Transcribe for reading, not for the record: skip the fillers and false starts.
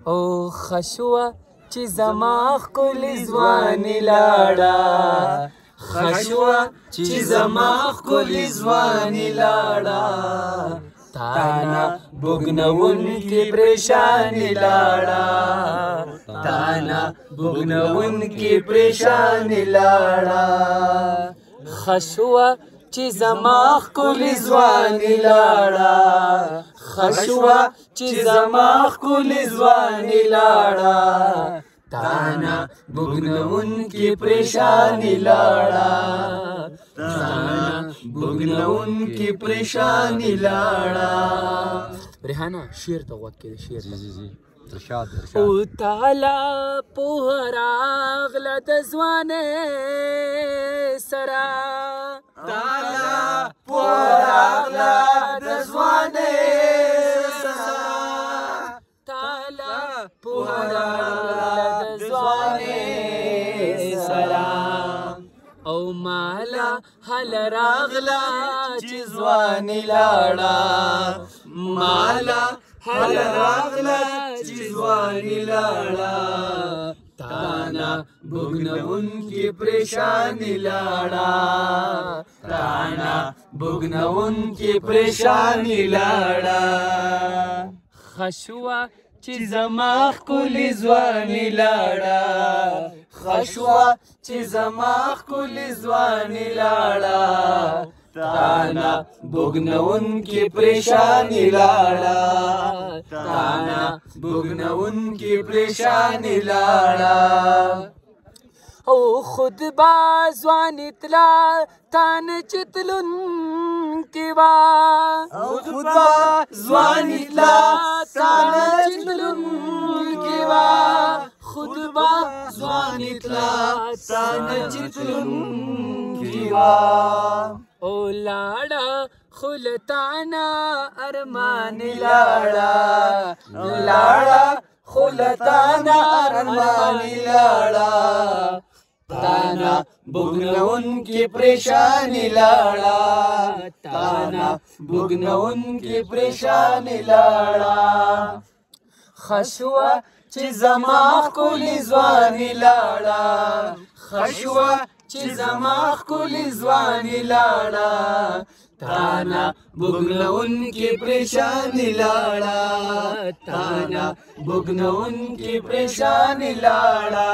او خشوه چې زما ښکلې ځواني لاړه خشوه چې زما ښکلې ځواني لاړه تانا بوګنونکې پریشاني لاړه تانا بوګنونکې پریشاني لاړه خشوه چې زما ښکلې ځواني لاړه خشوه چې زما ښکلې ځواني لاړه تانا بوګنونکې پریشاني لاړه تانا بوګنونکې پریشاني لاړه. ریحانه شعر ته غوږ کېږده شعر ته او تعالی پوهه راغله د ځوانۍ سره تعالی پوهه راغله د ځوانۍ سره تعالی پوهه راغله د ځوانۍ سره او مالا حل راغله چې ځواني لاړه مالا حل راغله چې ځواني لاړه تانا بوګنونکې پریشاني لاړه تانا بوګنونکې پریشاني لاړه خشوه چې زما ښکلې ځواني لاړه خشوه چې زما ښکلې ځواني لاړه تانا بوګنونکې پریشاني لاړه تانا بوګنونکې پریشاني لاړه او خود با ځواني تلا تانه چې تلونکې وه او خود با ځواني تلا تانه چې تلونکې وه خود با ځواني تلا تانه چې تلونکې وه او لاړه خو له تانه ارمانې لاړه لاړه خو له تانه ارمانې لاړه تانا بوګنونکې پریشاني لاړه تانا بوګنونکې پریشاني لاړه خشوه چې زما ښکلې ځواني لاړه خشوه چې زما ښکلې ځواني لاړه تانا بوګنونکې پریشاني لاړه تانا بوګنونکې پریشاني لاړه